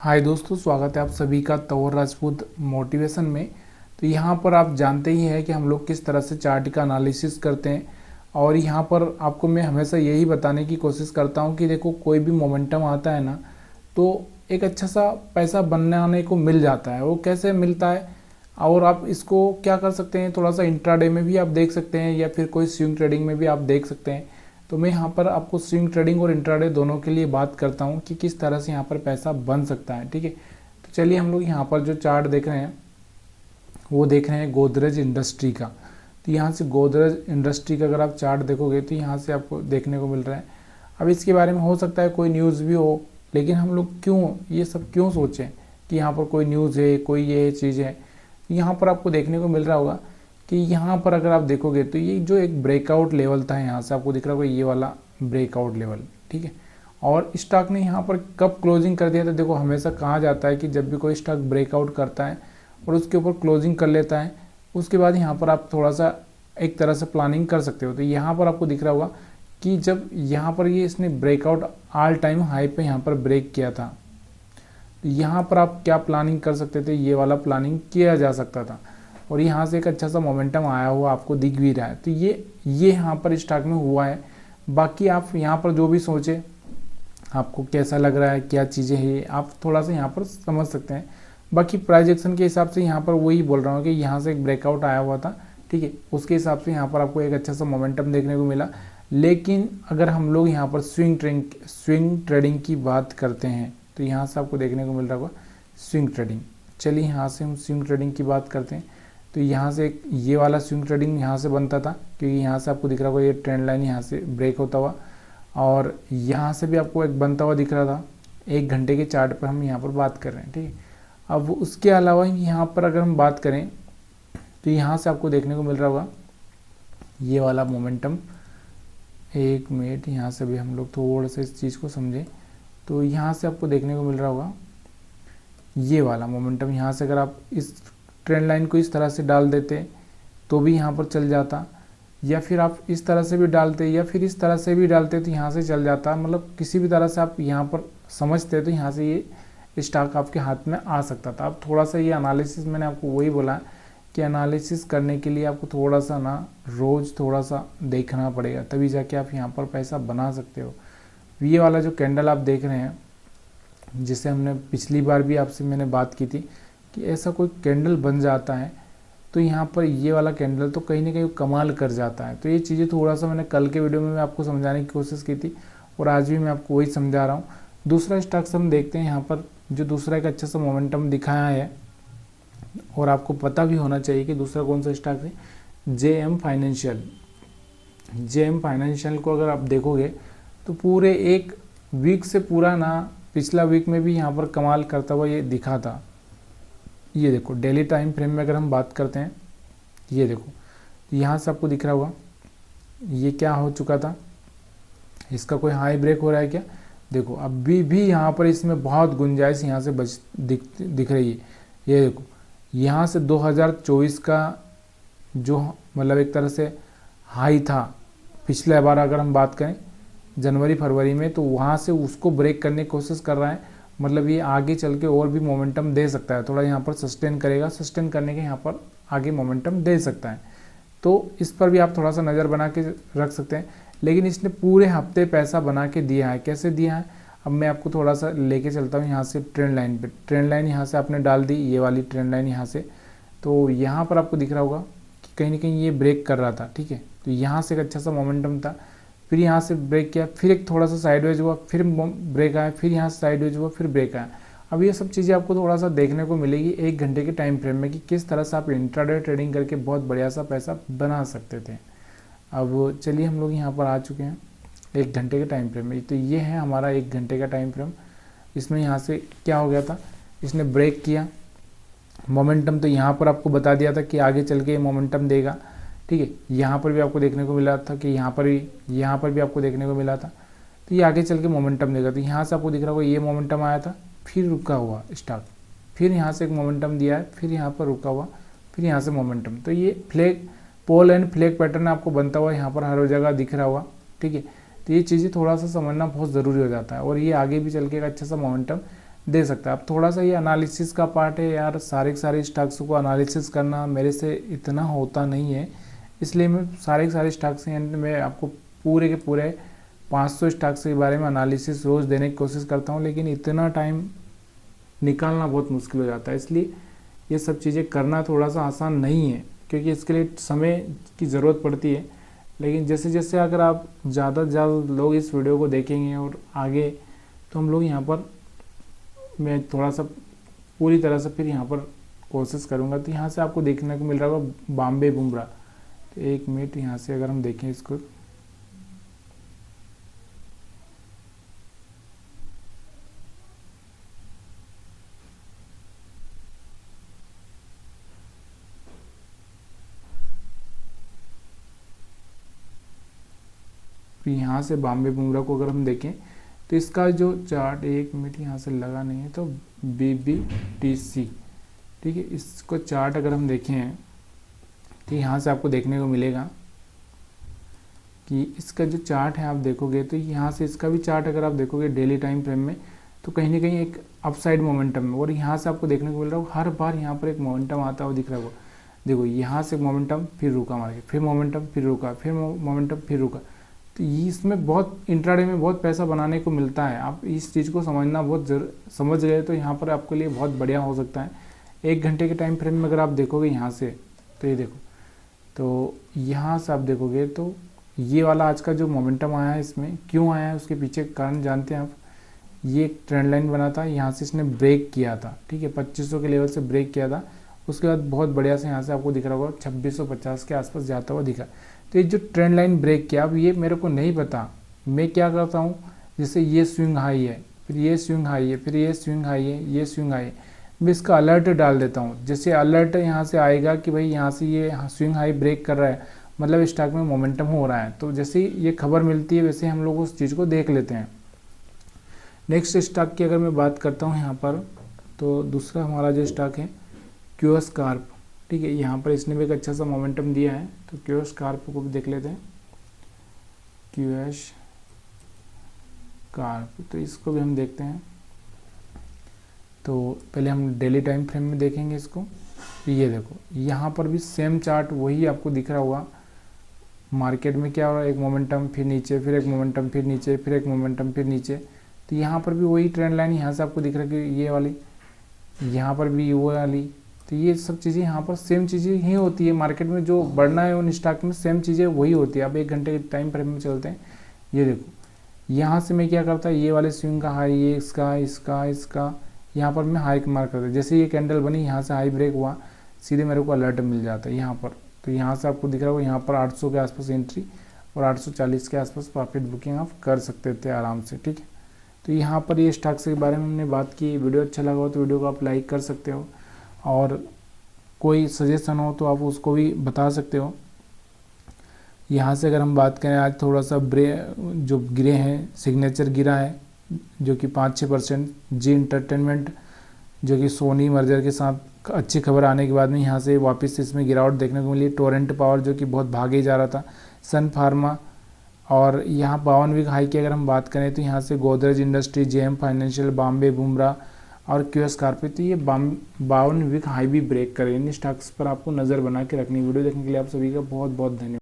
हाय दोस्तों, स्वागत है आप सभी का तौर राजपूत मोटिवेशन में। तो यहाँ पर आप जानते ही हैं कि हम लोग किस तरह से चार्ट का एनालिसिस करते हैं। और यहाँ पर आपको मैं हमेशा यही बताने की कोशिश करता हूँ कि देखो, कोई भी मोमेंटम आता है ना, तो एक अच्छा सा पैसा बनाने को मिल जाता है। वो कैसे मिलता है और आप इसको क्या कर सकते हैं, थोड़ा सा इंट्राडे में भी आप देख सकते हैं या फिर कोई स्विंग ट्रेडिंग में भी आप देख सकते हैं। तो मैं यहाँ पर आपको स्विंग ट्रेडिंग और इंट्राडे दोनों के लिए बात करता हूँ कि किस तरह से यहाँ पर पैसा बन सकता है। ठीक है, तो चलिए हम लोग यहाँ पर जो चार्ट देख रहे हैं वो देख रहे हैं गोदरेज इंडस्ट्री का। तो यहाँ से गोदरेज इंडस्ट्री का अगर आप चार्ट देखोगे तो यहाँ से आपको देखने को मिल रहा है। अब इसके बारे में हो सकता है कोई न्यूज़ भी हो, लेकिन हम लोग क्यों ये सब क्यों सोचें कि यहाँ पर कोई न्यूज़ है, कोई ये चीज़ है। यहाँ पर आपको देखने को मिल रहा होगा कि यहाँ पर अगर आप देखोगे तो ये जो एक ब्रेकआउट लेवल था, यहाँ से आपको दिख रहा होगा ये वाला ब्रेकआउट लेवल। ठीक है, और स्टॉक ने यहाँ पर कब क्लोजिंग कर दिया था। देखो, हमेशा कहा जाता है कि जब भी कोई स्टॉक ब्रेकआउट करता है और उसके ऊपर क्लोजिंग कर लेता है, उसके बाद यहाँ पर आप थोड़ा सा एक तरह से प्लानिंग कर सकते हो। तो यहाँ पर आपको दिख रहा होगा कि जब यहाँ पर ये इसने ब्रेकआउट ऑल टाइम हाई पे यहाँ पर ब्रेक किया था, तो यहाँ पर आप क्या प्लानिंग कर सकते थे, ये वाला प्लानिंग किया जा सकता था। और यहाँ से एक अच्छा सा मोमेंटम आया हुआ आपको दिख भी रहा है। तो ये यहाँ पर स्टॉक में हुआ है। बाकी आप यहाँ पर जो भी सोचे, आपको कैसा लग रहा है, क्या चीज़ें हैं, आप थोड़ा सा यहाँ पर समझ सकते हैं। बाकी प्राइस एक्शन के हिसाब से यहाँ पर वही बोल रहा हूँ कि यहाँ से एक ब्रेकआउट आया हुआ था। ठीक है, उसके हिसाब से यहाँ पर आपको एक अच्छा सा मोमेंटम देखने को मिला। लेकिन अगर हम लोग यहाँ पर स्विंग ट्रेडिंग की बात करते हैं तो यहाँ से आपको देखने को मिल रहा होगा स्विंग ट्रेडिंग। चलिए यहाँ से हम स्विंग ट्रेडिंग की बात करते हैं। तो यहाँ से ये वाला स्विंग ट्रेडिंग यहाँ से बनता था, क्योंकि यहाँ से आपको दिख रहा होगा ये ट्रेंड लाइन यहाँ से ब्रेक होता हुआ, और यहाँ से भी आपको एक बनता हुआ दिख रहा था। 1 घंटे के चार्ट पर हम यहाँ पर बात कर रहे हैं। ठीक है, अब उसके अलावा यहाँ पर अगर हम बात करें तो यहाँ से आपको देखने को मिल रहा होगा ये वाला मोमेंटम। 1 मिनट, यहाँ से भी हम लोग थोड़ा सा इस चीज़ को समझें। तो यहाँ से आपको देखने को मिल रहा होगा ये वाला मोमेंटम। यहाँ से अगर आप इस ट्रेंड लाइन को इस तरह से डाल देते तो भी यहाँ पर चल जाता, या फिर आप इस तरह से भी डालते या फिर इस तरह से भी डालते तो यहाँ से चल जाता। मतलब किसी भी तरह से आप यहाँ पर समझते तो यहाँ से ये स्टॉक आपके हाथ में आ सकता था। अब थोड़ा सा ये एनालिसिस, मैंने आपको वही बोला कि एनालिसिस करने के लिए आपको थोड़ा सा ना रोज़ थोड़ा सा देखना पड़ेगा, तभी जाके आप यहाँ पर पैसा बना सकते हो। ये वाला जो कैंडल आप देख रहे हैं, जिसे हमने पिछली बार भी आपसे मैंने बात की थी कि ऐसा कोई कैंडल बन जाता है तो यहाँ पर ये वाला कैंडल तो कहीं ना कहीं कमाल कर जाता है। तो ये चीज़ें थोड़ा सा मैंने कल के वीडियो में आपको समझाने की कोशिश की थी और आज भी मैं आपको वही समझा रहा हूँ। दूसरा स्टॉक हम देखते हैं यहाँ पर, जो दूसरा एक अच्छा सा मोमेंटम दिखाया है, और आपको पता भी होना चाहिए कि दूसरा कौन सा स्टॉक है, JM फाइनेंशियल। JM फाइनेंशियल को अगर आप देखोगे तो पूरे 1 वीक से पूरा ना, पिछला वीक में भी यहाँ पर कमाल करता हुआ ये दिखा था। ये देखो, डेली टाइम फ्रेम में अगर हम बात करते हैं, ये देखो यहाँ से आपको दिख रहा होगा ये क्या हो चुका था, इसका कोई हाई ब्रेक हो रहा है क्या। देखो अभी भी यहाँ पर इसमें बहुत गुंजाइश यहाँ से दिख रही है। ये देखो, यहाँ से 2024 का जो मतलब एक तरह से हाई था पिछले बार अगर हम बात करें जनवरी फरवरी में, तो वहाँ से उसको ब्रेक करने की कोशिश कर रहा है। मतलब ये आगे चल के और भी मोमेंटम दे सकता है, थोड़ा यहाँ पर सस्टेन करेगा, सस्टेन करने के यहाँ पर आगे मोमेंटम दे सकता है। तो इस पर भी आप थोड़ा सा नज़र बना के रख सकते हैं। लेकिन इसने पूरे हफ्ते पैसा बना के दिया है। कैसे दिया है, अब मैं आपको थोड़ा सा लेके चलता हूँ यहाँ से ट्रेंड लाइन पे। ट्रेंड लाइन यहाँ से आपने डाल दी, ये वाली ट्रेंड लाइन यहाँ से। तो यहाँ पर आपको दिख रहा होगा कि कहीं ना कहीं ये ब्रेक कर रहा था। ठीक है, तो यहाँ से एक अच्छा सा मोमेंटम था, फिर यहाँ से ब्रेक किया, फिर एक थोड़ा सा साइडवेज हुआ, फिर ब्रेक आया, फिर यहाँ से साइडवेज हुआ, फिर ब्रेक आया। अब ये सब चीज़ें आपको थोड़ा सा देखने को मिलेगी 1 घंटे के टाइम फ्रेम में कि किस तरह से आप इंट्राडे ट्रेडिंग करके बहुत बढ़िया सा पैसा बना सकते थे। अब चलिए हम लोग यहाँ पर आ चुके हैं 1 घंटे के टाइम फ्रेम में। तो ये है हमारा 1 घंटे का टाइम फ्रेम। इसमें यहाँ से क्या हो गया था, इसने ब्रेक किया, मोमेंटम तो यहाँ पर आपको बता दिया था कि आगे चल के ये मोमेंटम देगा। ठीक है, यहाँ पर भी आपको देखने को मिला था कि यहाँ पर भी आपको देखने को मिला था, तो ये आगे चल के मोमेंटम देगा। तो यहाँ से आपको दिख रहा होगा ये मोमेंटम आया था, फिर रुका हुआ स्टॉक, फिर यहाँ से एक मोमेंटम दिया है, फिर यहाँ पर रुका हुआ, फिर यहाँ से मोमेंटम। तो ये flag pole and flag pattern आपको बनता हुआ यहाँ पर हर जगह दिख रहा हुआ। ठीक है, तो ये चीज़ें थोड़ा सा समझना बहुत ज़रूरी हो जाता है, और ये आगे भी चल के एक अच्छा सा मोमेंटम दे सकता है। अब थोड़ा सा ये एनालिसिस का पार्ट है यार, सारे के सारे स्टॉक्स को एनालिसिस करना मेरे से इतना होता नहीं है, इसलिए मैं सारे के सारे स्टॉक्स हैं मैं आपको पूरे के पूरे 500 स्टॉक्स के बारे में एनालिसिस रोज़ देने की कोशिश करता हूँ, लेकिन इतना टाइम निकालना बहुत मुश्किल हो जाता है। इसलिए ये सब चीज़ें करना थोड़ा सा आसान नहीं है, क्योंकि इसके लिए समय की ज़रूरत पड़ती है। लेकिन जैसे जैसे अगर आप ज़्यादा से ज़्यादा लोग इस वीडियो को देखेंगे और आगे, तो हम लोग यहाँ पर मैं थोड़ा सा पूरी तरह से फिर यहाँ पर कोशिश करूँगा। तो यहाँ से आपको देखने को मिल रहा होगा बॉम्बे बुमराह। तो 1 मिनट यहाँ से अगर हम देखें इसको, यहाँ से बॉम्बे बुमराह को अगर हम देखें तो इसका जो चार्ट, 1 मिनट यहाँ से लगा नहीं है, तो BBTC, ठीक है, इसको चार्ट अगर हम देखें तो यहाँ से आपको देखने को मिलेगा कि इसका जो चार्ट है आप देखोगे तो यहाँ से इसका भी चार्ट अगर आप देखोगे डेली टाइम फ्रेम में, तो कहीं ना कहीं एक अपसाइड मोमेंटम है। और यहाँ से आपको देखने को मिल रहा होगा हर बार यहाँ पर एक मोमेंटम आता हुआ दिख रहा होगा। देखो यहाँ से मोमेंटम, फिर रुका मार के, फिर मोमेंटम, फिर रुका, फिर मोमेंटम, फिर रुका। तो ये इसमें बहुत इंट्राडे में बहुत पैसा बनाने को मिलता है। आप इस चीज़ को समझना समझ गए तो यहाँ पर आपके लिए बहुत बढ़िया हो सकता है। 1 घंटे के टाइम फ्रेम में अगर आप देखोगे यहाँ से, तो ये देखो, तो यहाँ से आप देखोगे तो ये वाला आज का जो मोमेंटम आया है, इसमें क्यों आया है उसके पीछे कारण जानते हैं आप। ये एक ट्रेंड लाइन बना था, यहाँ से इसने ब्रेक किया था, ठीक है, 2500 के लेवल से ब्रेक किया था। उसके बाद बहुत बढ़िया से यहाँ से आपको दिख रहा होगा 2650 के आसपास जाता हुआ दिखा। तो ये जो ट्रेंड लाइन ब्रेक किया, अब ये मेरे को नहीं पता, मैं क्या करता हूँ, जैसे ये स्विंग हाई है, फिर ये स्विंग हाई है, फिर ये स्विंग हाई है, ये स्विंग हाई है, मैं इसका अलर्ट डाल देता हूँ। जैसे अलर्ट यहाँ से आएगा कि भाई यहाँ से ये स्विंग हाई ब्रेक कर रहा है, मतलब स्टॉक में मोमेंटम हो रहा है, तो जैसे ये खबर मिलती है वैसे हम लोग उस चीज़ को देख लेते हैं। नेक्स्ट स्टॉक की अगर मैं बात करता हूँ यहाँ पर, तो दूसरा हमारा जो स्टॉक है QS Corp, ठीक है, यहाँ पर इसने भी एक अच्छा सा मोमेंटम दिया है। तो QS Corp को भी देख लेते हैं, QS Corp, तो इसको भी हम देखते हैं। तो पहले हम डेली टाइम फ्रेम में देखेंगे इसको। ये देखो यहाँ पर भी सेम चार्ट वही आपको दिख रहा होगा। मार्केट में क्या हो रहा है, एक मोमेंटम, फिर नीचे, फिर एक मोमेंटम, फिर नीचे, फिर एक मोमेंटम, फिर नीचे। तो यहाँ पर भी वही ट्रेंड लाइन यहाँ से आपको दिख रहा है कि ये वाली, यहाँ पर भी वो वाली। तो ये सब चीज़ें यहाँ पर सेम चीज़ें ही होती है मार्केट में, जो बढ़ना है उन स्टॉक में सेम चीज़ें वही होती है। अब 1 घंटे के टाइम फ्रेम में चलते हैं। ये देखो यहाँ से मैं क्या करता है, ये वाले स्विंग का हाई, ये इसका यहाँ पर मैं हाई मार्क करता हूँ। जैसे ये कैंडल बनी, यहाँ से हाई ब्रेक हुआ, सीधे मेरे को अलर्ट मिल जाता है यहाँ पर। तो यहाँ से आपको दिख रहा होगा यहाँ पर 800 के आसपास एंट्री और 840 के आसपास प्रॉफिट बुकिंग आप कर सकते थे आराम से, ठीक है। तो यहाँ पर ये स्टॉक्स के बारे में हमने बात की। वीडियो अच्छा लगा हो तो वीडियो को आप लाइक कर सकते हो, और कोई सजेशन हो तो आप उसको भी बता सकते हो। यहाँ से अगर हम बात करें, आज थोड़ा सा जो गिरे हैं, सिग्नेचर गिरा है जो कि 5-6%। जी एंटरटेनमेंट जो कि सोनी मर्जर के साथ अच्छी खबर आने के बाद में यहाँ से वापस इसमें गिरावट देखने को मिली। टोरेंट पावर जो कि बहुत भागे जा रहा था, सन फार्मा, और यहाँ 52 वीक हाई की अगर हम बात करें तो यहाँ से Godrej industry, JM financial, Bombay Bumrah और QS Corp, तो ये 52 वीक हाई भी ब्रेक करे। इन स्टॉक्स पर आपको नज़र बना के रखनी। वीडियो देखने के लिए आप सभी का बहुत बहुत धन्यवाद।